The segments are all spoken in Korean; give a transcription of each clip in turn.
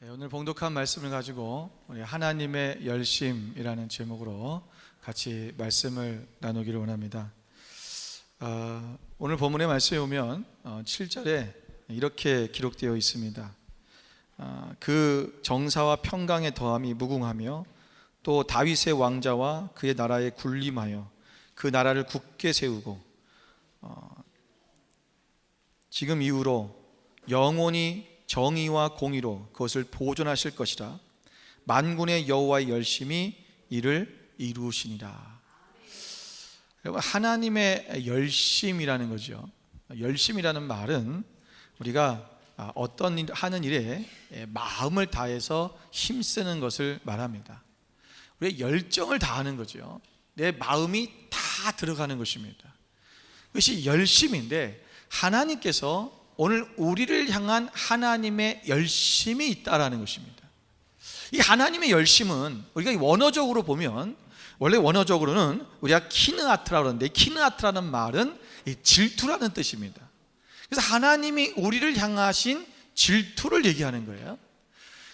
오늘 봉독한 말씀을 가지고 우리 하나님의 열심이라는 제목으로 같이 말씀을 나누기를 원합니다. 오늘 본문의 말씀에 보면 7절에 이렇게 기록되어 있습니다. 그 정사와 평강의 더함이 무궁하며 또 다윗의 왕자와 그의 나라에 군림하여 그 나라를 굳게 세우고 지금 이후로 영원히 정의와 공의로 그것을 보존하실 것이라. 만군의 여호와의 열심이 이를 이루시니라. 여러분, 하나님의 열심이라는 거죠. 열심이라는 말은 우리가 어떤 일 하는 일에 마음을 다해서 힘쓰는 것을 말합니다. 우리의 열정을 다하는 거죠. 내 마음이 다 들어가는 것입니다. 그것이 열심인데, 하나님께서 오늘 우리를 향한 하나님의 열심이 있다라는 것입니다. 이 하나님의 열심은 우리가 원어적으로 보면, 원래 원어적으로는 우리가 키느아트라고 하는데, 키느아트라는 말은 질투라는 뜻입니다. 그래서 하나님이 우리를 향하신 질투를 얘기하는 거예요.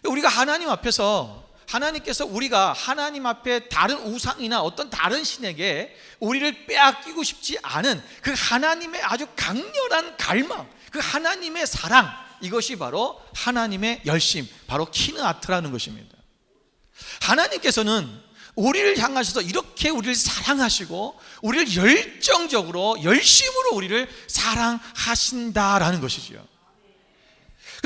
우리가 하나님 앞에서, 하나님께서 우리가 하나님 앞에 다른 우상이나 어떤 다른 신에게 우리를 빼앗기고 싶지 않은 그 하나님의 아주 강렬한 갈망, 그 하나님의 사랑, 이것이 바로 하나님의 열심, 바로 키느아트라는 것입니다. 하나님께서는 우리를 향하셔서 이렇게 우리를 사랑하시고 우리를 열정적으로 열심으로 우리를 사랑하신다라는 것이죠.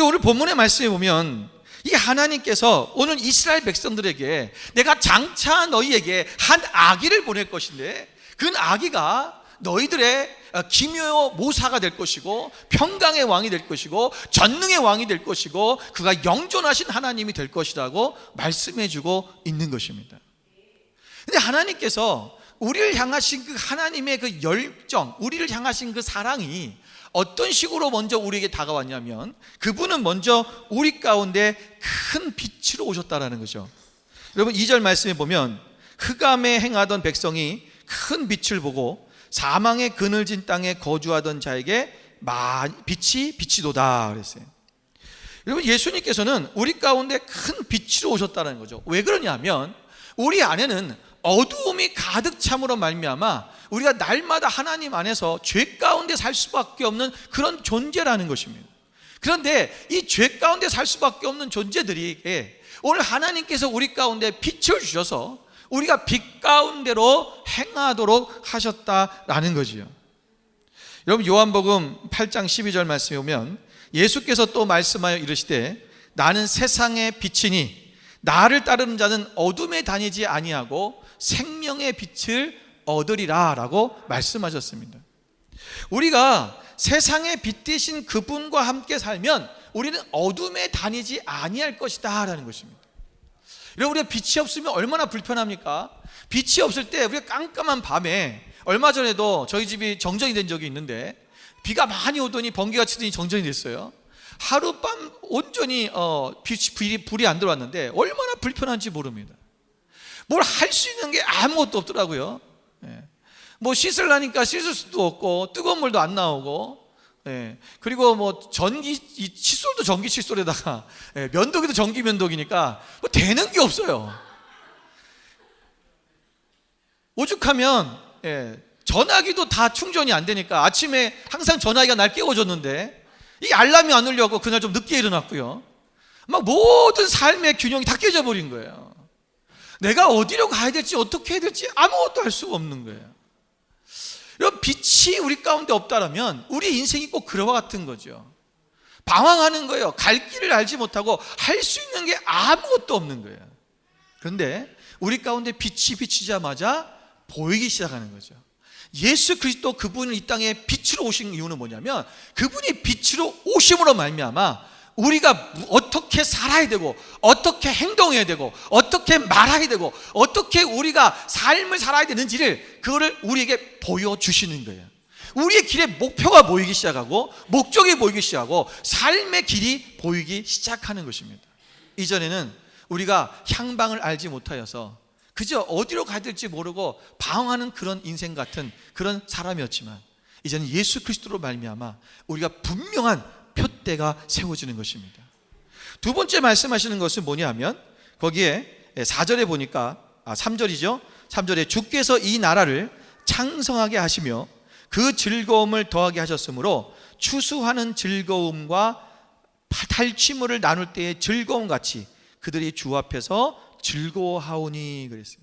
오늘 본문의 말씀에 보면 이 하나님께서 오늘 이스라엘 백성들에게 내가 장차 너희에게 한 아기를 보낼 것인데, 그 아기가 너희들의 기묘 모사가 될 것이고 평강의 왕이 될 것이고 전능의 왕이 될 것이고 그가 영존하신 하나님이 될 것이라고 말씀해 주고 있는 것입니다. 근데 하나님께서 우리를 향하신 그 하나님의 그 열정, 우리를 향하신 그 사랑이 어떤 식으로 먼저 우리에게 다가왔냐면, 그분은 먼저 우리 가운데 큰 빛으로 오셨다라는 거죠. 여러분, 2절 말씀에 보면 흑암에 행하던 백성이 큰 빛을 보고 사망의 그늘진 땅에 거주하던 자에게 빛이 비치도다 그랬어요. 여러분, 예수님께서는 우리 가운데 큰 빛으로 오셨다는 거죠. 왜 그러냐면 우리 안에는 어두움이 가득 참으로 말미암아 우리가 날마다 하나님 안에서 죄 가운데 살 수밖에 없는 그런 존재라는 것입니다. 그런데 이 죄 가운데 살 수밖에 없는 존재들이 오늘 하나님께서 우리 가운데 빛을 주셔서 우리가 빛 가운데로 행하도록 하셨다라는 거지요. 여러분, 요한복음 8장 12절 말씀에 오면 예수께서 또 말씀하여 이르시되 나는 세상의 빛이니 나를 따르는 자는 어둠에 다니지 아니하고 생명의 빛을 얻으리라 라고 말씀하셨습니다. 우리가 세상의 빛 되신 그분과 함께 살면 우리는 어둠에 다니지 아니할 것이다 라는 것입니다. 여러분, 우리가 빛이 없으면 얼마나 불편합니까? 빛이 없을 때 우리가 깜깜한 밤에, 얼마 전에도 저희 집이 정전이 된 적이 있는데 비가 많이 오더니 번개가 치더니 정전이 됐어요. 하룻밤 온전히 불이 안 들어왔는데 얼마나 불편한지 모릅니다. 뭘 할 수 있는 게 아무것도 없더라고요. 뭐 씻으려니까 씻을 수도 없고 뜨거운 물도 안 나오고, 그리고 뭐 이 칫솔도 전기 칫솔에다가 면도기도 전기 면도기니까 뭐 되는 게 없어요. 오죽하면 전화기도 다 충전이 안 되니까 아침에 항상 전화기가 날 깨워줬는데 이 알람이 안 울려고 그날 좀 늦게 일어났고요. 막 모든 삶의 균형이 다 깨져버린 거예요. 내가 어디로 가야 될지 어떻게 해야 될지 아무것도 할 수가 없는 거예요. 여러분, 빛이 우리 가운데 없다라면 우리 인생이 꼭 그와 같은 거죠. 방황하는 거예요. 갈 길을 알지 못하고 할 수 있는 게 아무것도 없는 거예요. 그런데 우리 가운데 빛이 비치자마자 보이기 시작하는 거죠. 예수 그리스도, 그분을 이 땅에 빛으로 오신 이유는 뭐냐면 그분이 빛으로 오심으로 말미암아 우리가 어떻게 살아야 되고 어떻게 행동해야 되고 어떻게 말해야 되고 어떻게 우리가 삶을 살아야 되는지를, 그거를 우리에게 보여주시는 거예요. 우리의 길에 목표가 보이기 시작하고 목적이 보이기 시작하고 삶의 길이 보이기 시작하는 것입니다. 이전에는 우리가 향방을 알지 못하여서 그저 어디로 가야 될지 모르고 방황하는 그런 인생 같은 그런 사람이었지만, 이제는 예수 그리스도로 말미암아 우리가 분명한 표대가 세워지는 것입니다. 두 번째 말씀하시는 것은 뭐냐면 거기에 4절에 보니까 3절이죠. 3절에 주께서 이 나라를 창성하게 하시며 그 즐거움을 더하게 하셨으므로 추수하는 즐거움과 탈취물을 나눌 때의 즐거움 같이 그들이 주 앞에서 즐거워하오니 그랬어요.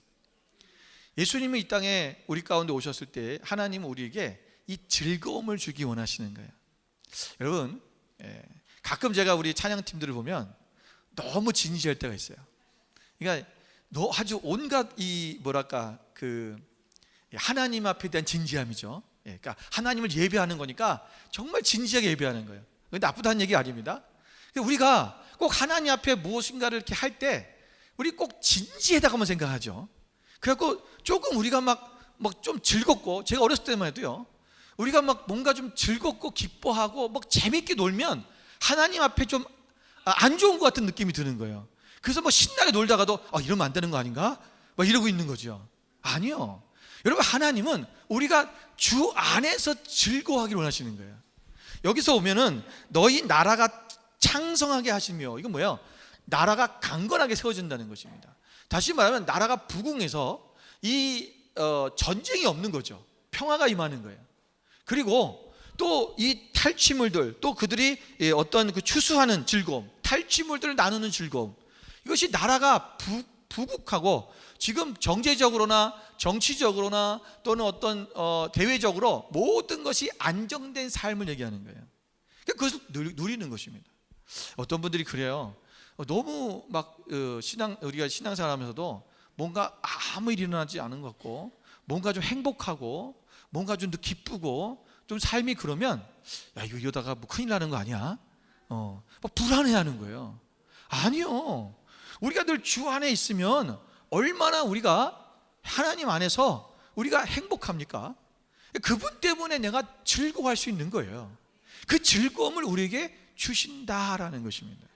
예수님은 이 땅에 우리 가운데 오셨을 때 하나님은 우리에게 이 즐거움을 주기 원하시는 거예요. 여러분, 가끔 제가 우리 찬양팀들을 보면 너무 진지할 때가 있어요. 그러니까 아주 온갖 이 뭐랄까 그 하나님 앞에 대한 진지함이죠. 그러니까 하나님을 예배하는 거니까 정말 진지하게 예배하는 거예요. 나쁘다는 얘기 아닙니다. 우리가 꼭 하나님 앞에 무엇인가를 이렇게 할 때 우리 꼭 진지하다고만 생각하죠. 그래갖고 조금 우리가 막 좀 즐겁고, 제가 어렸을 때만 해도요, 우리가 막 뭔가 좀 즐겁고 기뻐하고 막 재밌게 놀면 하나님 앞에 좀 안 좋은 것 같은 느낌이 드는 거예요. 그래서 뭐 신나게 놀다가도 이러면 안 되는 거 아닌가? 막 이러고 있는 거죠. 아니요. 여러분, 하나님은 우리가 주 안에서 즐거워하기를 원하시는 거예요. 여기서 오면은 너희 나라가 창성하게 하시며, 이건 뭐예요? 나라가 강건하게 세워진다는 것입니다. 다시 말하면 나라가 부흥해서 이 전쟁이 없는 거죠. 평화가 임하는 거예요. 그리고 또 이 탈취물들, 또 그들이 어떤 그 추수하는 즐거움, 탈취물들을 나누는 즐거움, 이것이 나라가 부국하고 지금 경제적으로나 정치적으로나 또는 어떤 대외적으로 모든 것이 안정된 삶을 얘기하는 거예요. 그것을 누리는 것입니다. 어떤 분들이 그래요. 너무 막 우리가 신앙생활하면서도 뭔가 아무 일이 일어나지 않은 것 같고, 뭔가 좀 행복하고, 뭔가 좀 더 기쁘고, 좀 삶이 그러면 이거 이러다가 뭐 큰일 나는 거 아니야? 막 불안해하는 거예요. 아니요. 우리가 늘 주 안에 있으면 얼마나 우리가 하나님 안에서 우리가 행복합니까? 그분 때문에 내가 즐거워할 수 있는 거예요. 그 즐거움을 우리에게 주신다라는 것입니다.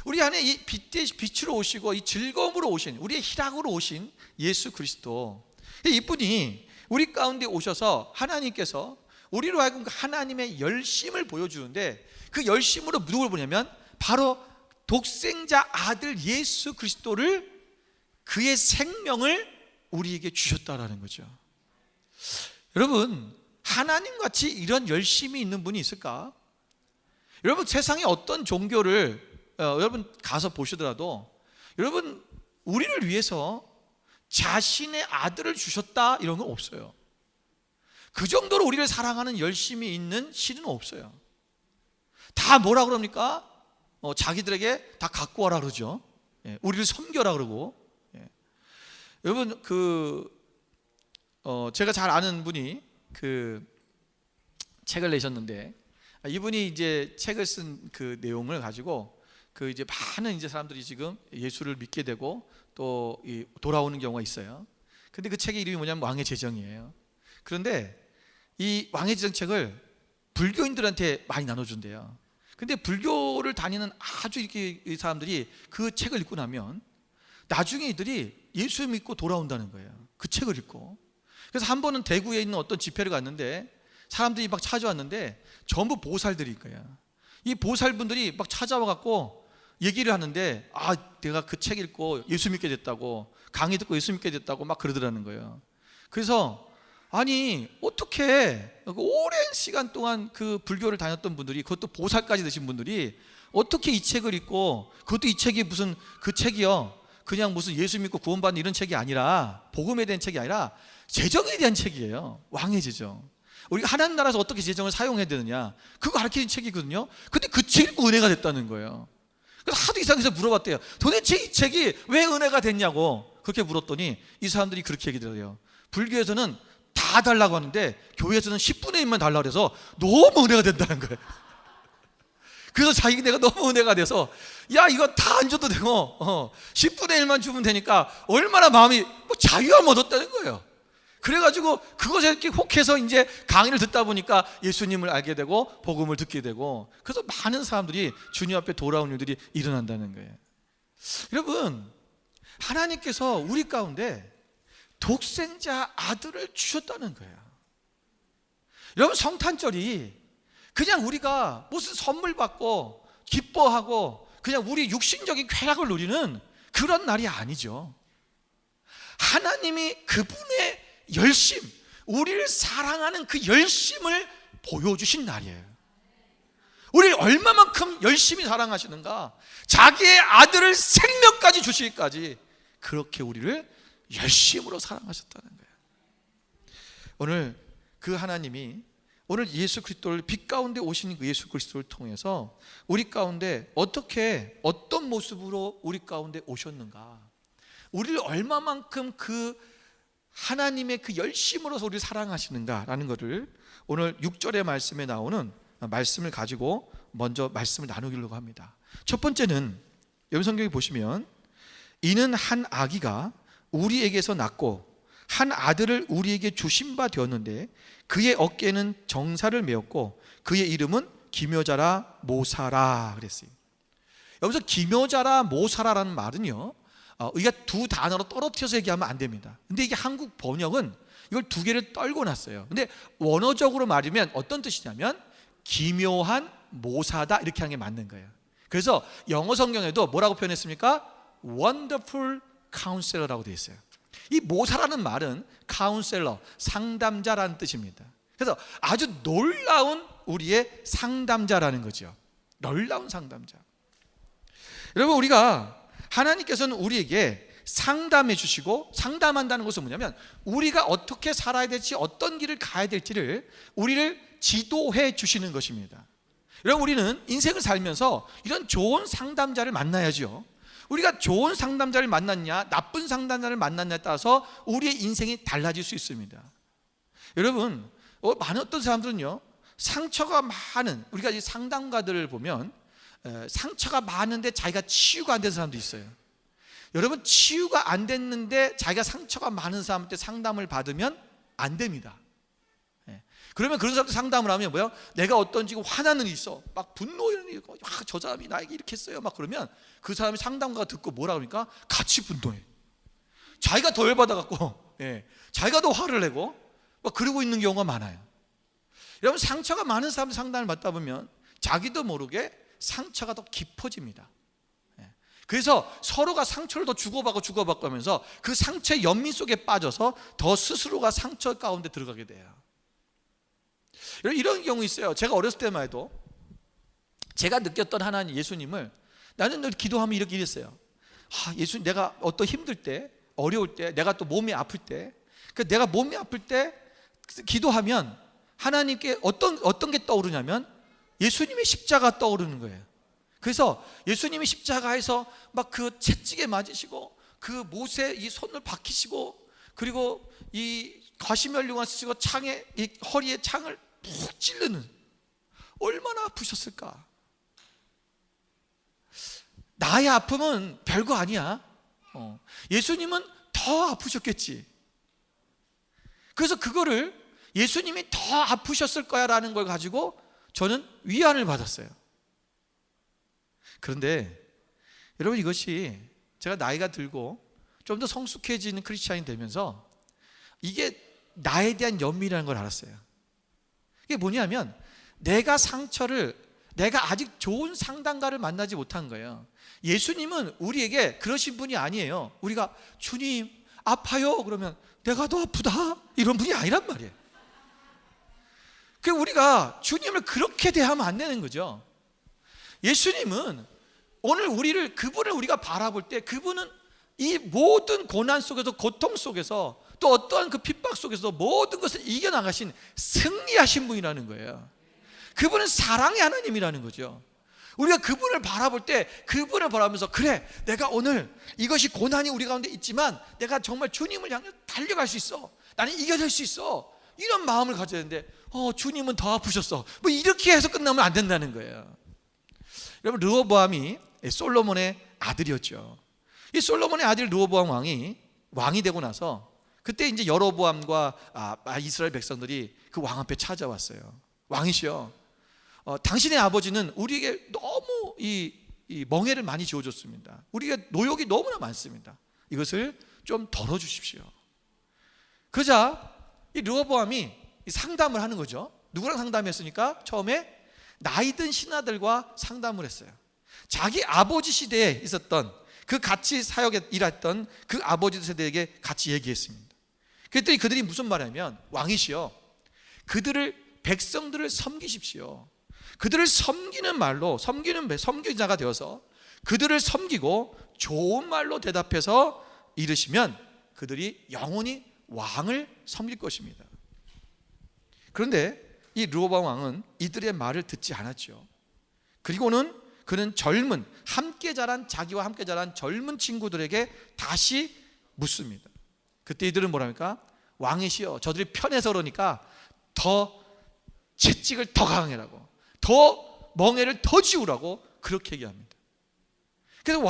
우리 안에 이 빛으로 오시고 이 즐거움으로 오신, 우리의 희락으로 오신 예수 그리스도, 이분이 우리 가운데 오셔서 하나님께서 우리로 하여금 하나님의 열심을 보여주는데, 그 열심으로 누구를 보냐면 바로 독생자 아들 예수 그리스도를, 그의 생명을 우리에게 주셨다라는 거죠. 여러분, 하나님같이 이런 열심이 있는 분이 있을까? 여러분, 세상에 어떤 종교를 여러분 가서 보시더라도 여러분, 우리를 위해서 자신의 아들을 주셨다 이런 건 없어요. 그 정도로 우리를 사랑하는 열심이 있는 신은 없어요. 다 뭐라 그럽니까? 자기들에게 다 갖고 와라 그러죠. 우리를 섬겨라 그러고. 여러분, 제가 잘 아는 분이 그 책을 내셨는데, 이분이 이제 책을 쓴 그 내용을 가지고 이제 많은 이제 사람들이 지금 예수를 믿게 되고 또 돌아오는 경우가 있어요. 근데 그 책의 이름이 뭐냐면 왕의 제정이에요. 그런데 이 왕의 제정 책을 불교인들한테 많이 나눠준대요. 근데 불교를 다니는 아주 이렇게 이 사람들이 그 책을 읽고 나면 나중에 이들이 예수 믿고 돌아온다는 거예요. 그 책을 읽고. 그래서 한 번은 대구에 있는 어떤 집회를 갔는데 사람들이 막 찾아왔는데 전부 보살들일 거예요. 이 보살분들이 막 찾아와 갖고 얘기를 하는데, 내가 그 책 읽고 예수 믿게 됐다고, 강의 듣고 예수 믿게 됐다고 막 그러더라는 거예요. 그래서 아니, 어떻게 오랜 시간 동안 그 불교를 다녔던 분들이, 그것도 보살까지 되신 분들이 어떻게 이 책을 읽고, 그것도 이 책이 무슨 그 책이요, 그냥 무슨 예수 믿고 구원받는 이런 책이 아니라, 복음에 대한 책이 아니라 제정에 대한 책이에요. 왕의 제정. 우리가 하나님 나라에서 어떻게 제정을 사용해야 되느냐, 그거 가르치는 책이거든요. 근데 그 책 읽고 은혜가 됐다는 거예요. 그래서 하도 이상해서 물어봤대요. 도대체 이 책이 왜 은혜가 됐냐고. 그렇게 물었더니 이 사람들이 그렇게 얘기를 해요. 불교에서는 다 달라고 하는데 교회에서는 10분의 1만 달라고 해서 너무 은혜가 된다는 거예요. 그래서 내가 너무 은혜가 돼서, 이거 다 안 줘도 되고 10분의 1만 주면 되니까 얼마나 마음이 자유함 얻었다는 거예요. 그래가지고 그것에 이렇게 혹해서 이제 강의를 듣다 보니까 예수님을 알게 되고 복음을 듣게 되고, 그래서 많은 사람들이 주님 앞에 돌아온 일들이 일어난다는 거예요. 여러분, 하나님께서 우리 가운데 독생자 아들을 주셨다는 거예요. 여러분, 성탄절이 그냥 우리가 무슨 선물 받고 기뻐하고 그냥 우리 육신적인 쾌락을 누리는 그런 날이 아니죠. 하나님이 그분의 열심, 우리를 사랑하는 그 열심을 보여주신 날이에요. 우리를 얼마만큼 열심히 사랑하시는가, 자기의 아들을 생명까지 주시기까지 그렇게 우리를 열심으로 사랑하셨다는 거예요. 오늘 그 하나님이 오늘 예수 그리스도를 빛 가운데 오신 그 예수 그리스도를 통해서 우리 가운데 어떤 모습으로 우리 가운데 오셨는가, 우리를 얼마만큼 그 하나님의 그 열심으로서 우리를 사랑하시는가라는 것을 오늘 6절의 말씀에 나오는 말씀을 가지고 먼저 말씀을 나누려고 합니다. 첫 번째는 여기 성경에 보시면, 이는 한 아기가 우리에게서 낳고 한 아들을 우리에게 주신 바 되었는데 그의 어깨에는 정사를 메었고 그의 이름은 기묘자라 모사라 그랬어요. 여기서 기묘자라 모사라라는 말은요, 우리가 두 단어로 떨어뜨려서 얘기하면 안 됩니다. 근데 이게 한국 번역은 이걸 두 개를 떨고 놨어요. 근데 원어적으로 말하면 어떤 뜻이냐면 기묘한 모사다, 이렇게 하는 게 맞는 거예요. 그래서 영어 성경에도 뭐라고 표현했습니까? Wonderful Counselor라고 되어 있어요. 이 모사라는 말은 카운셀러, 상담자라는 뜻입니다. 그래서 아주 놀라운 우리의 상담자라는 거죠. 놀라운 상담자. 여러분, 우리가 하나님께서는 우리에게 상담해 주시고, 상담한다는 것은 뭐냐면 우리가 어떻게 살아야 될지, 어떤 길을 가야 될지를 우리를 지도해 주시는 것입니다. 여러분, 우리는 인생을 살면서 이런 좋은 상담자를 만나야죠. 우리가 좋은 상담자를 만났냐, 나쁜 상담자를 만났냐에 따라서 우리의 인생이 달라질 수 있습니다. 여러분, 많은 어떤 사람들은요, 상처가 많은, 우리가 이 상담가들을 보면 상처가 많은데 자기가 치유가 안 된 사람도 있어요. 여러분, 치유가 안 됐는데 자기가 상처가 많은 사람한테 상담을 받으면 안 됩니다. 그러면 그런 사람들 상담을 하면 뭐예요? 내가 어떤 지금 화나는 일이 있어, 막 분노 이런 일이 있고, 저 사람이 나에게 이렇게 했어요, 막 그러면 그 사람이 상담가가 듣고 뭐라 그러니까 같이 분노해. 자기가 더 열받아갖고, 자기가 더 화를 내고 막 그러고 있는 경우가 많아요. 여러분, 상처가 많은 사람들 상담을 받다 보면 자기도 모르게 상처가 더 깊어집니다. 그래서 서로가 상처를 더 주고받고 하면서 그 상처의 연민 속에 빠져서 더 스스로가 상처 가운데 들어가게 돼요. 이런 경우 있어요. 제가 어렸을 때만 해도 제가 느꼈던 하나님 예수님을, 나는 늘 기도하면 이렇게 이랬어요. 예수님, 내가 어떤 힘들 때, 어려울 때, 내가 또 몸이 아플 때, 내가 몸이 아플 때 기도하면 하나님께 어떤 게 떠오르냐면 예수님의 십자가 떠오르는 거예요. 그래서 예수님이 십자가에서 막 그 채찍에 맞으시고 그 못에 이 손을 박히시고, 그리고 이 가시면류관 쓰시고 창에, 이 허리에 창을 푹 찌르는, 얼마나 아프셨을까. 나의 아픔은 별거 아니야. 예수님은 더 아프셨겠지. 그래서 그거를 예수님이 더 아프셨을 거야 라는 걸 가지고 저는 위안을 받았어요. 그런데 여러분, 이것이 제가 나이가 들고 좀 더 성숙해지는 크리스찬이 되면서 이게 나에 대한 연민이라는 걸 알았어요. 이게 뭐냐면 내가 아직 좋은 상담가를 만나지 못한 거예요. 예수님은 우리에게 그러신 분이 아니에요. 우리가 주님 아파요 그러면 내가 더 아프다 이런 분이 아니란 말이에요. 우리가 주님을 그렇게 대하면 안 되는 거죠. 예수님은 오늘 그분을 우리가 바라볼 때 그분은 이 모든 고난 속에서, 고통 속에서, 또 어떠한 그 핍박 속에서 모든 것을 이겨나가신 승리하신 분이라는 거예요. 그분은 사랑의 하나님이라는 거죠. 우리가 그분을 바라볼 때 그분을 바라보면서, 그래, 내가 오늘 이것이 고난이 우리 가운데 있지만 내가 정말 주님을 향해 달려갈 수 있어, 나는 이겨낼 수 있어, 이런 마음을 가져야 되는데 주님은 더 아프셨어, 뭐 이렇게 해서 끝나면 안 된다는 거예요. 여러분, 르호보암이 솔로몬의 아들이었죠. 이 솔로몬의 아들 르호보암 왕이 되고 나서 그때 이제 여로보암과 이스라엘 백성들이 그 왕 앞에 찾아왔어요. 왕이시여, 당신의 아버지는 우리에게 너무 이 멍해를 많이 지어줬습니다. 우리가 노역이 너무나 많습니다. 이것을 좀 덜어주십시오. 그러자 이 르호보암이 상담을 하는 거죠. 누구랑 상담했으니까 처음에 나이든 신하들과 상담을 했어요. 자기 아버지 시대에 있었던 그 같이 사역에 일했던 그 아버지 세대에게 같이 얘기했습니다. 그랬더니 그들이 무슨 말하냐면, 왕이시여, 백성들을 섬기십시오. 그들을 섬기는 말로, 섬기자가 되어서 그들을 섬기고 좋은 말로 대답해서 이르시면 그들이 영원히 왕을 섬길 것입니다. 그런데 이 르호보암 왕은 이들의 말을 듣지 않았죠. 그리고는 그는 자기와 함께 자란 젊은 친구들에게 다시 묻습니다. 그때 이들은 뭐랍니까? 왕이시여, 저들이 편해서 그러니까 더 채찍을 더 강하게, 더 멍에를 더 지우라고 그렇게 얘기합니다. 그래서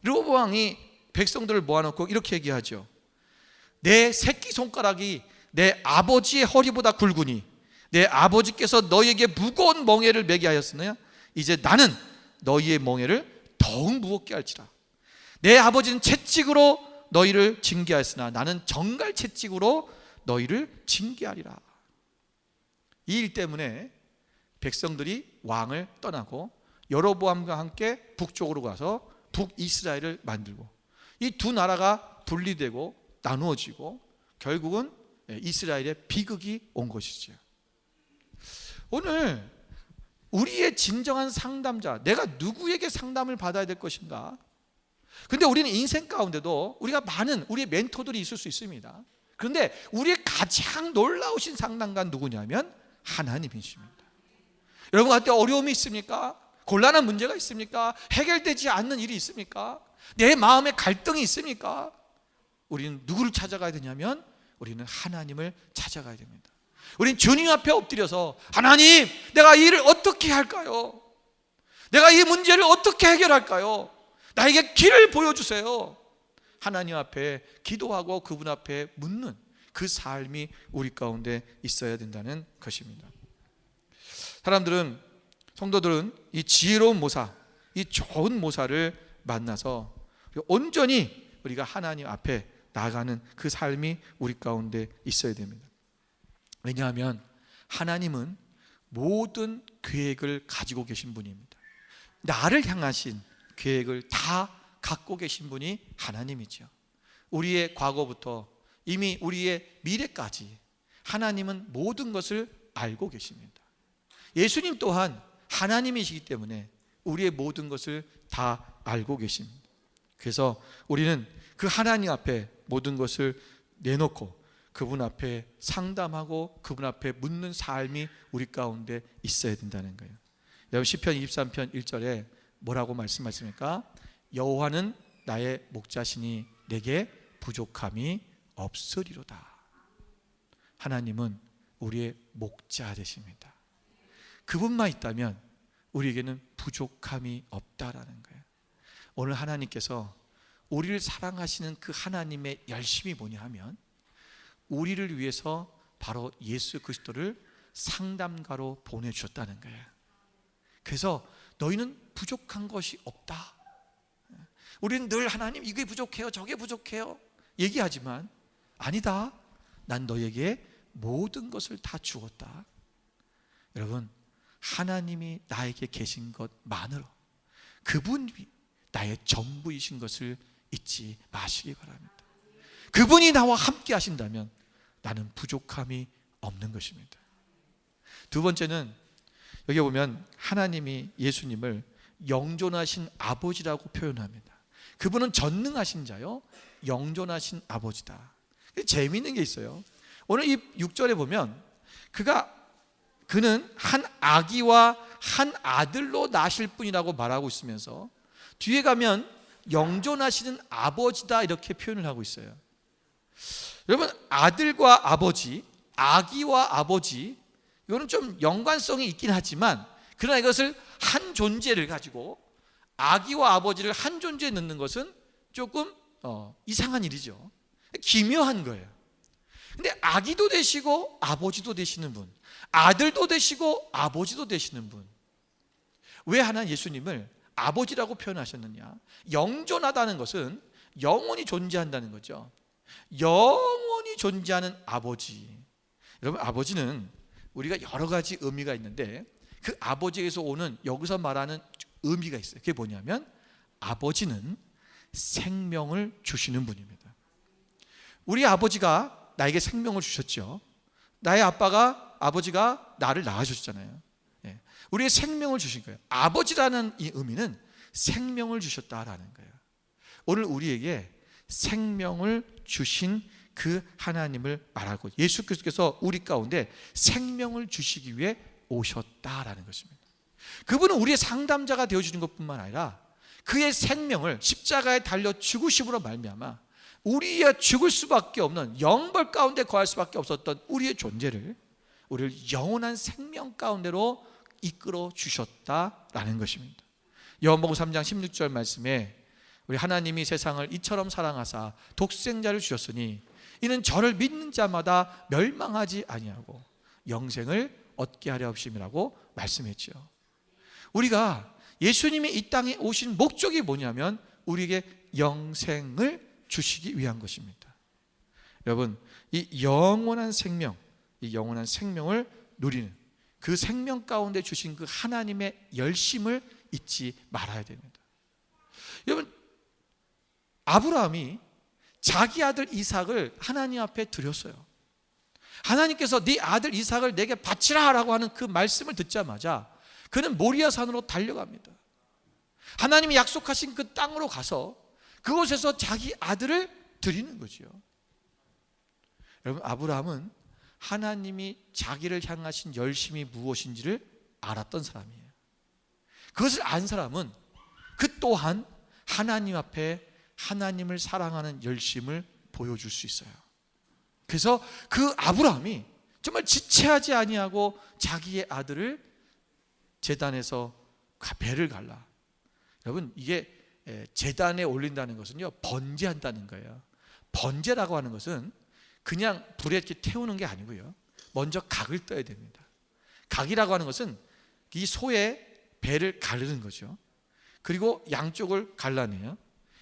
르호보암 왕이 백성들을 모아놓고 이렇게 얘기하죠. 내 새끼손가락이 내 아버지의 허리보다 굵으니 내 아버지께서 너희에게 무거운 멍에를 매게 하였으나 이제 나는 너희의 멍에를 더욱 무겁게 할지라. 내 아버지는 채찍으로 너희를 징계하였으나 나는 정갈 채찍으로 너희를 징계하리라. 이 일 때문에 백성들이 왕을 떠나고 여로보암과 함께 북쪽으로 가서 북이스라엘을 만들고 이 두 나라가 분리되고 나누어지고 결국은 이스라엘의 비극이 온 것이죠. 오늘 우리의 진정한 상담자, 내가 누구에게 상담을 받아야 될 것인가? 근데 우리는 인생 가운데도 우리가 많은 우리의 멘토들이 있을 수 있습니다. 그런데 우리의 가장 놀라우신 상담가 누구냐면 하나님이십니다. 여러분한테 어려움이 있습니까? 곤란한 문제가 있습니까? 해결되지 않는 일이 있습니까? 내 마음에 갈등이 있습니까? 우리는 누구를 찾아가야 되냐면 우리는 하나님을 찾아가야 됩니다. 우리는 주님 앞에 엎드려서 하나님, 내가 이 일을 어떻게 할까요? 내가 이 문제를 어떻게 해결할까요? 나에게 길을 보여주세요. 하나님 앞에 기도하고 그분 앞에 묻는 그 삶이 우리 가운데 있어야 된다는 것입니다. 성도들은 이 지혜로운 모사, 이 좋은 모사를 만나서 온전히 우리가 하나님 앞에 나아가는 그 삶이 우리 가운데 있어야 됩니다. 왜냐하면 하나님은 모든 계획을 가지고 계신 분입니다. 나를 향하신 계획을 다 갖고 계신 분이 하나님이죠. 우리의 과거부터 이미 우리의 미래까지 하나님은 모든 것을 알고 계십니다. 예수님 또한 하나님이시기 때문에 우리의 모든 것을 다 알고 계십니다. 그래서 우리는 그 하나님 앞에 모든 것을 내놓고 그분 앞에 상담하고 그분 앞에 묻는 삶이 우리 가운데 있어야 된다는 거예요. 여러분 시편 23편 1절에 뭐라고 말씀하십니까? 여호와는 나의 목자시니 내게 부족함이 없으리로다. 하나님은 우리의 목자 되십니다. 그분만 있다면 우리에게는 부족함이 없다라는 거예요. 오늘 하나님께서 우리를 사랑하시는 그 하나님의 열심이 뭐냐 하면 우리를 위해서 바로 예수 그리스도를 상담가로 보내주셨다는 거예요. 그래서 너희는 부족한 것이 없다. 우리는 늘 하나님 이게 부족해요, 저게 부족해요 얘기하지만 아니다. 난 너에게 모든 것을 다 주었다. 여러분, 하나님이 나에게 계신 것만으로 그분이 나의 전부이신 것을 잊지 마시기 바랍니다. 그분이 나와 함께 하신다면 나는 부족함이 없는 것입니다. 두 번째는 여기 보면 하나님이 예수님을 영존하신 아버지라고 표현합니다. 그분은 전능하신 자요 영존하신 아버지다. 재미있는 게 있어요. 오늘 이 6절에 보면 그는 한 아기와 한 아들로 나실 분이라고 말하고 있으면서 뒤에 가면 영존하시는 아버지다 이렇게 표현을 하고 있어요. 여러분, 아들과 아버지, 아기와 아버지, 이거는 좀 연관성이 있긴 하지만 그러나 이것을 한 존재를 가지고 아기와 아버지를 한 존재에 넣는 것은 조금 이상한 일이죠. 기묘한 거예요. 근데 아기도 되시고 아버지도 되시는 분, 아들도 되시고 아버지도 되시는 분, 왜 하나님 예수님을 아버지라고 표현하셨느냐? 영존하다는 것은 영원히 존재한다는 거죠. 영원히 존재하는 아버지. 여러분, 아버지는 우리가 여러 가지 의미가 있는데 그 아버지에서 오는 여기서 말하는 의미가 있어요. 그게 뭐냐면 아버지는 생명을 주시는 분입니다. 우리 아버지가 나에게 생명을 주셨죠. 나의 아버지가 나를 낳아주셨잖아요. 예. 우리의 생명을 주신 거예요. 아버지라는 이 의미는 생명을 주셨다라는 거예요. 오늘 우리에게 생명을 주신 그 하나님을 말하고 예수 그리스도께서 우리 가운데 생명을 주시기 위해 오셨다라는 것입니다. 그분은 우리의 상담자가 되어주는 것뿐만 아니라 그의 생명을 십자가에 달려 죽으심으로 말미암아 우리의 죽을 수밖에 없는 영벌 가운데 거할 수밖에 없었던 우리의 존재를 우리를 영원한 생명 가운데로 이끌어 주셨다라는 것입니다. 요한복음 3장 16절 말씀에 우리 하나님이 세상을 이처럼 사랑하사 독생자를 주셨으니 이는 저를 믿는 자마다 멸망하지 아니하고 영생을 얻게 하려 하심이라고 말씀했죠. 우리가 예수님이 이 땅에 오신 목적이 뭐냐면 우리에게 영생을 주시기 위한 것입니다. 여러분, 이 영원한 생명을 누리는 그 생명 가운데 주신 그 하나님의 열심을 잊지 말아야 됩니다. 여러분, 아브라함이 자기 아들 이삭을 하나님 앞에 드렸어요. 하나님께서 네 아들 이삭을 내게 바치라 라고 하는 그 말씀을 듣자마자 그는 모리아 산으로 달려갑니다. 하나님이 약속하신 그 땅으로 가서 그곳에서 자기 아들을 드리는 거죠. 여러분, 아브라함은 하나님이 자기를 향하신 열심이 무엇인지를 알았던 사람이에요. 그것을 안 사람은 그 또한 하나님 앞에 하나님을 사랑하는 열심을 보여줄 수 있어요. 그래서 그 아브라함이 정말 지체하지 아니하고 자기의 아들을 제단에서 배를 갈라. 여러분, 이게 제단에 올린다는 것은요, 번제한다는 거예요. 번제라고 하는 것은 그냥 불에 이렇게 태우는 게 아니고요, 먼저 각을 떠야 됩니다. 각이라고 하는 것은 이 소의 배를 가르는 거죠. 그리고 양쪽을 갈라내요.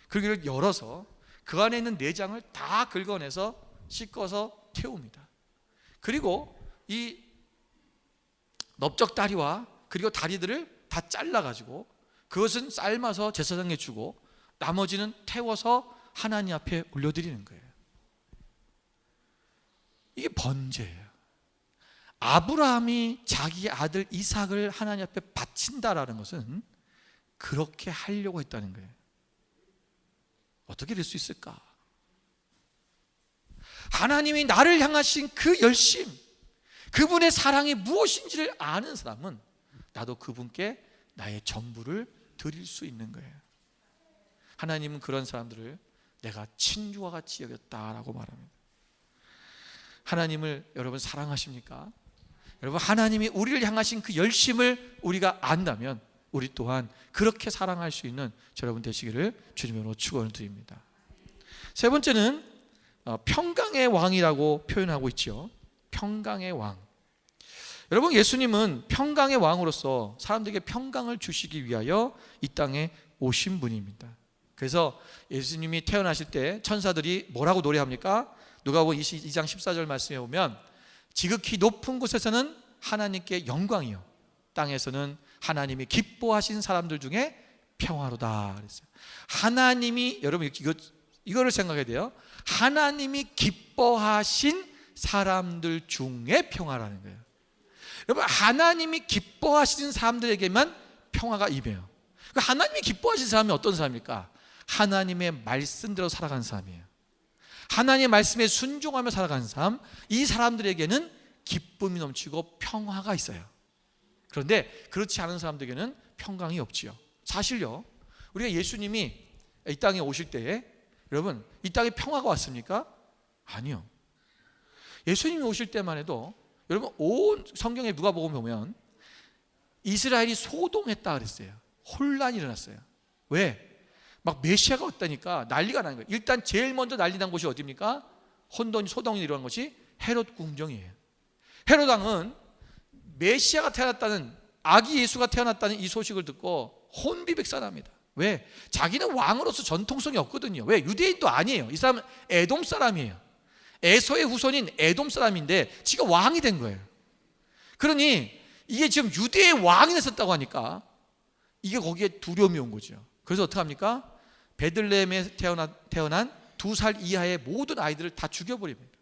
그리고 이걸 열어서 그 안에 있는 내장을 다 긁어내서 씻어서 태웁니다. 그리고 이 넓적 다리와 그리고 다리들을 다 잘라가지고 그것은 삶아서 제사장에 주고 나머지는 태워서 하나님 앞에 올려드리는 거예요. 이게 번제예요. 아브라함이 자기 아들 이삭을 하나님 앞에 바친다라는 것은 그렇게 하려고 했다는 거예요. 어떻게 될 수 있을까? 하나님이 나를 향하신 그 열심, 그분의 사랑이 무엇인지를 아는 사람은 나도 그분께 나의 전부를 드릴 수 있는 거예요. 하나님은 그런 사람들을 내가 친주와 같이 여겼다라고 말합니다. 하나님을 여러분 사랑하십니까? 여러분, 하나님이 우리를 향하신 그 열심을 우리가 안다면 우리 또한 그렇게 사랑할 수 있는 여러분 되시기를 주님으로 축원을 드립니다. 세 번째는 평강의 왕이라고 표현하고 있죠. 평강의 왕. 여러분, 예수님은 평강의 왕으로서 사람들에게 평강을 주시기 위하여 이 땅에 오신 분입니다. 그래서 예수님이 태어나실 때 천사들이 뭐라고 노래합니까? 누가복음 22장 14절 말씀에 보면 지극히 높은 곳에서는 하나님께 영광이요, 땅에서는 하나님이 기뻐하신 사람들 중에 평화로다 그랬어요. 하나님이, 여러분 이거를 생각해야 돼요. 하나님이 기뻐하신 사람들 중에 평화라는 거예요. 여러분, 하나님이 기뻐하시는 사람들에게만 평화가 임해요. 하나님이 기뻐하시는 사람이 어떤 사람입니까? 하나님의 말씀대로 살아가는 사람이에요. 하나님의 말씀에 순종하며 살아가는 사람, 이 사람들에게는 기쁨이 넘치고 평화가 있어요. 그런데 그렇지 않은 사람들에게는 평강이 없지요. 사실요, 우리가 예수님이 이 땅에 오실 때에 여러분, 이 땅에 평화가 왔습니까? 아니요. 예수님이 오실 때만 해도 여러분, 온 성경에 누가복음 보면 이스라엘이 소동했다 그랬어요. 혼란이 일어났어요. 왜? 막 메시아가 왔다니까 난리가 나는 거예요. 일단 제일 먼저 난리 난 곳이 어디입니까? 혼돈이, 소동이 일어난 것이 헤롯 궁정이에요. 헤롯 왕은 메시아가 태어났다는, 아기 예수가 태어났다는 이 소식을 듣고 혼비백산합니다. 왜? 자기는 왕으로서 전통성이 없거든요. 왜? 유대인도 아니에요. 이 사람은 에돔 사람이에요. 에서의 후손인 에돔 사람인데 지가 왕이 된 거예요. 그러니 이게 지금 유대의 왕이 됐었다고 하니까 이게 거기에 두려움이 온 거죠. 그래서 어떻게 합니까? 베들레헴에 태어난 2살 이하의 모든 아이들을 다 죽여버립니다.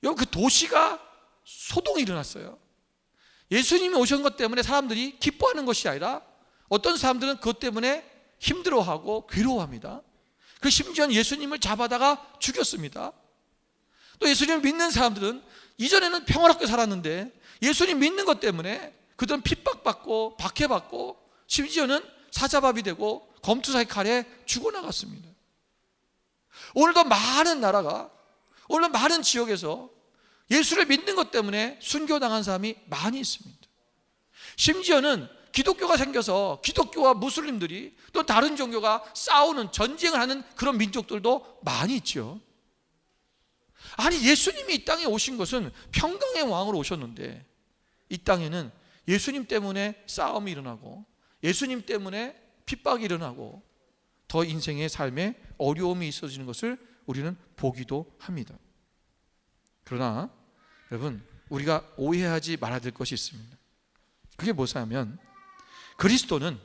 여러분, 그 도시가 소동이 일어났어요. 예수님이 오신 것 때문에 사람들이 기뻐하는 것이 아니라 어떤 사람들은 그것 때문에 힘들어하고 괴로워합니다. 그 심지어는 예수님을 잡아다가 죽였습니다. 또 예수님을 믿는 사람들은 이전에는 평화롭게 살았는데 예수님 믿는 것 때문에 그들은 핍박받고 박해받고 심지어는 사자밥이 되고 검투사의 칼에 죽어나갔습니다. 오늘도 많은 나라가, 오늘 많은 지역에서 예수를 믿는 것 때문에 순교당한 사람이 많이 있습니다. 심지어는 기독교가 생겨서 기독교와 무슬림들이 또 다른 종교가 싸우는, 전쟁을 하는 그런 민족들도 많이 있죠. 아니, 예수님이 이 땅에 오신 것은 평강의 왕으로 오셨는데 이 땅에는 예수님 때문에 싸움이 일어나고 예수님 때문에 핍박이 일어나고 더 인생의 삶에 어려움이 있어지는 것을 우리는 보기도 합니다. 그러나 여러분, 우리가 오해하지 말아야 될 것이 있습니다. 그게 뭐냐면 그리스도는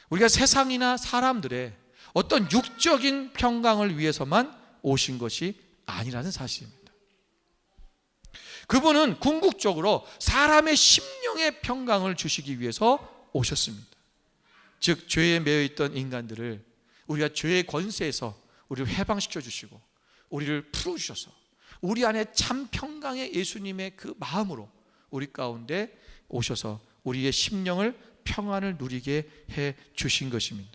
우리가 세상이나 사람들의 어떤 육적인 평강을 위해서만 오신 것이 아니라는 사실입니다. 그분은 궁극적으로 사람의 심령의 평강을 주시기 위해서 오셨습니다. 즉 죄에 매여 있던 인간들을 우리가 죄의 권세에서 우리를 해방시켜 주시고 우리를 풀어주셔서 우리 안에 참 평강의 예수님의 그 마음으로 우리 가운데 오셔서 우리의 심령을 평안을 누리게 해 주신 것입니다.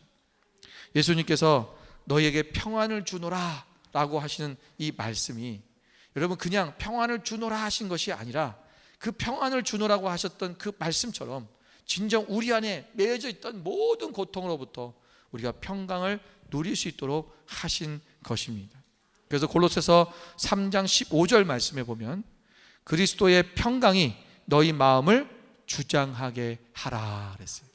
예수님께서 너희에게 평안을 주노라 라고 하시는 이 말씀이 여러분 그냥 평안을 주노라 하신 것이 아니라 그 평안을 주노라고 하셨던 그 말씀처럼 진정 우리 안에 매여져 있던 모든 고통으로부터 우리가 평강을 누릴 수 있도록 하신 것입니다. 그래서 골로새서 3장 15절 말씀에 보면 그리스도의 평강이 너희 마음을 주장하게 하라 그랬어요.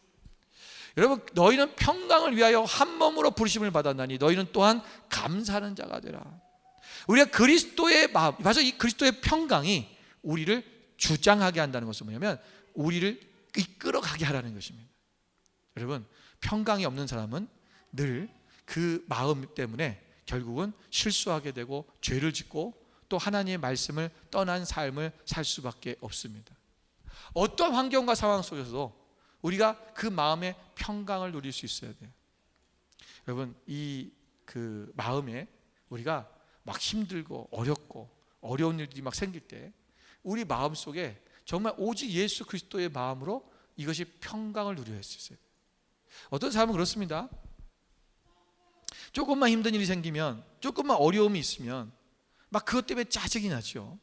여러분, 너희는 평강을 위하여 한 몸으로 부르심을 받았나니 너희는 또한 감사하는 자가 되라. 우리가 그리스도의 마음, 맞아, 이 그리스도의 평강이 우리를 주장하게 한다는 것은 뭐냐면 우리를 이끌어가게 하라는 것입니다. 여러분, 평강이 없는 사람은 늘 그 마음 때문에 결국은 실수하게 되고 죄를 짓고 또 하나님의 말씀을 떠난 삶을 살 수밖에 없습니다. 어떤 환경과 상황 속에서도 우리가 그 마음의 평강을 누릴 수 있어야 돼요. 여러분, 이 그 마음에 우리가 막 힘들고 어렵고 어려운 일들이 막 생길 때 우리 마음 속에 정말 오직 예수 그리스도의 마음으로 이것이 평강을 누려야 했어요. 어떤 사람은 그렇습니다. 조금만 힘든 일이 생기면, 조금만 어려움이 있으면 막 그것 때문에 짜증이 나죠.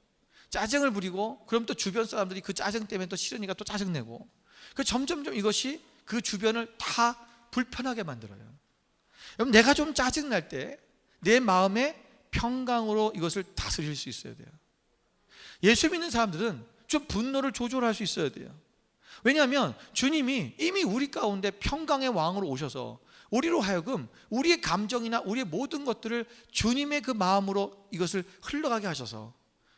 짜증을 부리고 그럼 또 주변 사람들이 그 짜증 때문에 또 싫으니까 또 짜증내고 그 점점점 이것이 그 주변을 다 불편하게 만들어요. 여러분, 내가 좀 짜증날 때 내 마음의 평강으로 이것을 다스릴 수 있어야 돼요. 예수 믿는 사람들은 좀 분노를 조절할 수 있어야 돼요. 왜냐하면 주님이 이미 우리 가운데 평강의 왕으로 오셔서 우리로 하여금 우리의 감정이나 우리의 모든 것들을 주님의 그 마음으로 이것을 흘러가게 하셔서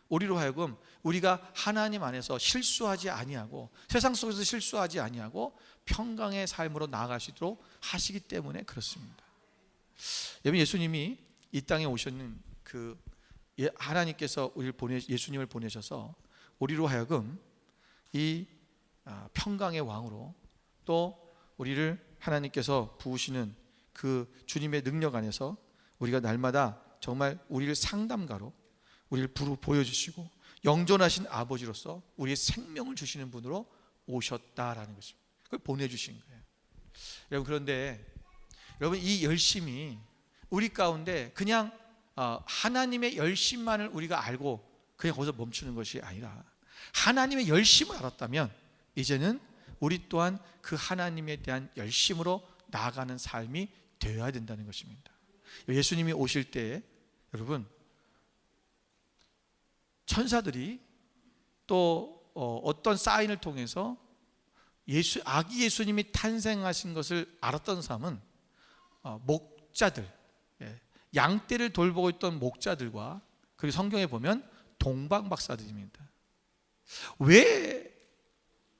우리로 하여금 우리가 하나님 안에서 실수하지 아니하고 세상 속에서 실수하지 아니하고 평강의 삶으로 나아갈 수 있도록 하시기 때문에 그렇습니다. 여러분, 예수님이 이 땅에 오셨는 그 하나님께서 예수님을 보내셔서 우리로 하여금 이 평강의 왕으로 또 우리를 하나님께서 부으시는 그 주님의 능력 안에서 우리가 날마다 정말 우리를 상담가로 우리를 보여주시고 영존하신 아버지로서 우리의 생명을 주시는 분으로 오셨다라는 것입니다. 그걸 보내주신 거예요. 여러분, 그런데 여러분, 이 열심이 우리 가운데 그냥 하나님의 열심만을 우리가 알고 그냥 거기서 멈추는 것이 아니라 하나님의 열심을 알았다면 이제는 우리 또한 그 하나님에 대한 열심으로 나아가는 삶이 되어야 된다는 것입니다. 예수님이 오실 때 여러분, 천사들이 또 어떤 사인을 통해서 아기 예수님이 탄생하신 것을 알았던 사람은 목자들, 양떼를 돌보고 있던 목자들과 그리고 성경에 보면 동방박사들입니다. 왜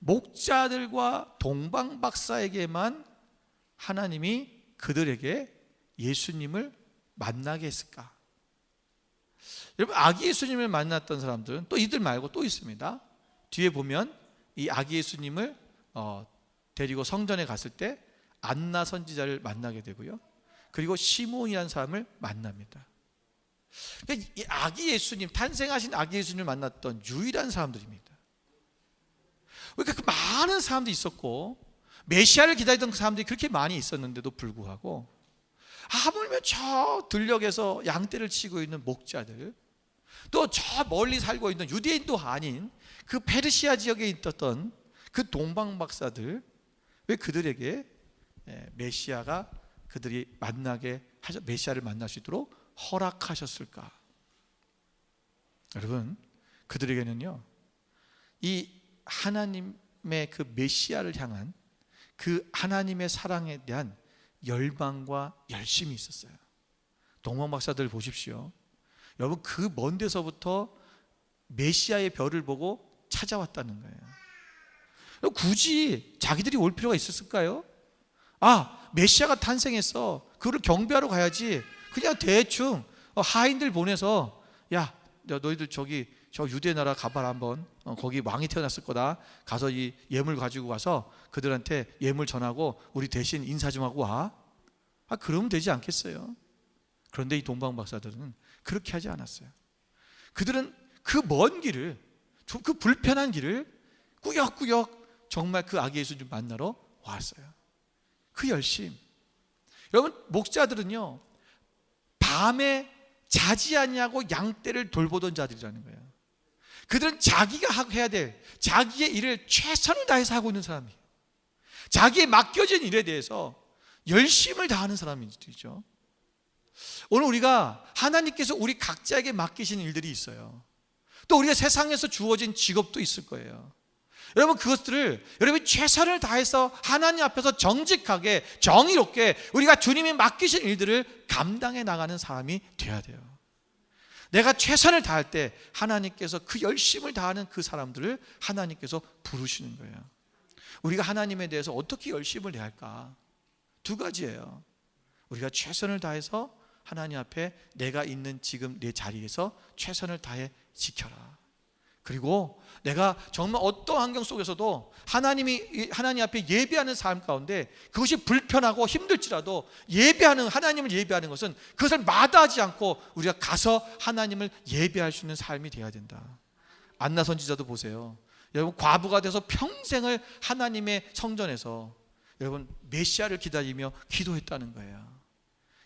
목자들과 동방박사에게만 하나님이 그들에게 예수님을 만나게 했을까? 여러분, 아기 예수님을 만났던 사람들은 또 이들 말고 또 있습니다. 뒤에 보면 이 아기 예수님을 데리고 성전에 갔을 때 안나 선지자를 만나게 되고요, 그리고 시몬이라는 사람을 만납니다. 이 아기 예수님, 탄생하신 아기 예수님을 만났던 유일한 사람들입니다. 그러니까 그 많은 사람들이 있었고, 메시아를 기다리던 사람들이 그렇게 많이 있었는데도 불구하고, 하물며 저 들녘에서 양떼를 치고 있는 목자들, 또 저 멀리 살고 있는 유대인도 아닌 그 페르시아 지역에 있었던 그 동방박사들, 왜 그들에게 메시아가 그들이 메시아를 만날 수 있도록 허락하셨을까? 여러분, 그들에게는요, 이 하나님의 그 메시아를 향한 그 하나님의 사랑에 대한 열망과 열심이 있었어요. 동방박사들 보십시오. 여러분, 그 먼 데서부터 메시아의 별을 보고 찾아왔다는 거예요. 굳이 자기들이 올 필요가 있었을까요? 메시아가 탄생했어, 그를 경배하러 가야지. 그냥 대충 하인들 보내서, 야, 너희들 저 유대 나라 가봐라 한번, 거기 왕이 태어났을 거다, 가서 이 예물 가지고 가서 그들한테 예물 전하고 우리 대신 인사 좀 하고 와. 그러면 되지 않겠어요? 그런데 이 동방박사들은 그렇게 하지 않았어요. 그들은 그 먼 길을, 그 불편한 길을 꾸역꾸역 정말 그 아기 예수님 만나러 왔어요. 그 열심. 여러분, 목자들은요, 밤에 자지 않냐고 양떼를 돌보던 자들이라는 거예요. 그들은 자기가 해야 될 자기의 일을 최선을 다해서 하고 있는 사람이에요. 자기의 맡겨진 일에 대해서 열심을 다하는 사람들이죠. 오늘 우리가, 하나님께서 우리 각자에게 맡기신 일들이 있어요. 또 우리가 세상에서 주어진 직업도 있을 거예요. 여러분, 그것들을 여러분이 최선을 다해서 하나님 앞에서 정직하게, 정의롭게 우리가 주님이 맡기신 일들을 감당해 나가는 사람이 되어야 돼요. 내가 최선을 다할 때 하나님께서 그 열심을 다하는 그 사람들을 하나님께서 부르시는 거예요. 우리가 하나님에 대해서 어떻게 열심을 내야 할까? 두 가지예요. 우리가 최선을 다해서 하나님 앞에 내가 있는 지금 내 자리에서 최선을 다해 지켜라. 그리고 내가 정말 어떤 환경 속에서도 하나님 앞에 예배하는 삶 가운데 그것이 불편하고 힘들지라도 하나님을 예배하는 것은 그것을 마다하지 않고 우리가 가서 하나님을 예배할 수 있는 삶이 되어야 된다. 안나 선지자도 보세요. 여러분, 과부가 돼서 평생을 하나님의 성전에서 여러분 메시아를 기다리며 기도했다는 거예요.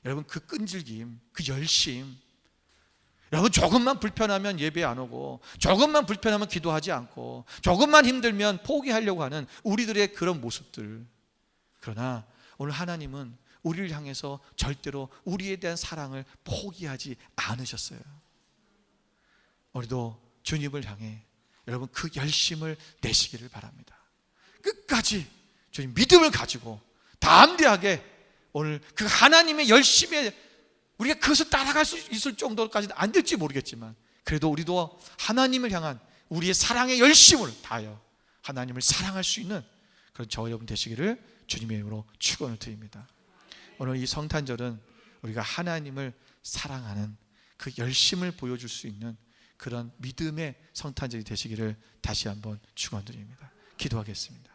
여러분, 그 끈질김, 그 열심, 여러분, 조금만 불편하면 예배 안 오고, 조금만 불편하면 기도하지 않고, 조금만 힘들면 포기하려고 하는 우리들의 그런 모습들. 그러나 오늘 하나님은 우리를 향해서 절대로 우리에 대한 사랑을 포기하지 않으셨어요. 우리도 주님을 향해 여러분 그 열심을 내시기를 바랍니다. 끝까지 주님 믿음을 가지고 담대하게 오늘 그 하나님의 열심에 우리가 그것을 따라갈 수 있을 정도까지는 안 될지 모르겠지만, 그래도 우리도 하나님을 향한 우리의 사랑의 열심을 다하여 하나님을 사랑할 수 있는 그런 저와 여러분 되시기를 주님의 이름으로 축원을 드립니다. 오늘 이 성탄절은 우리가 하나님을 사랑하는 그 열심을 보여줄 수 있는 그런 믿음의 성탄절이 되시기를 다시 한번 축원드립니다. 기도하겠습니다.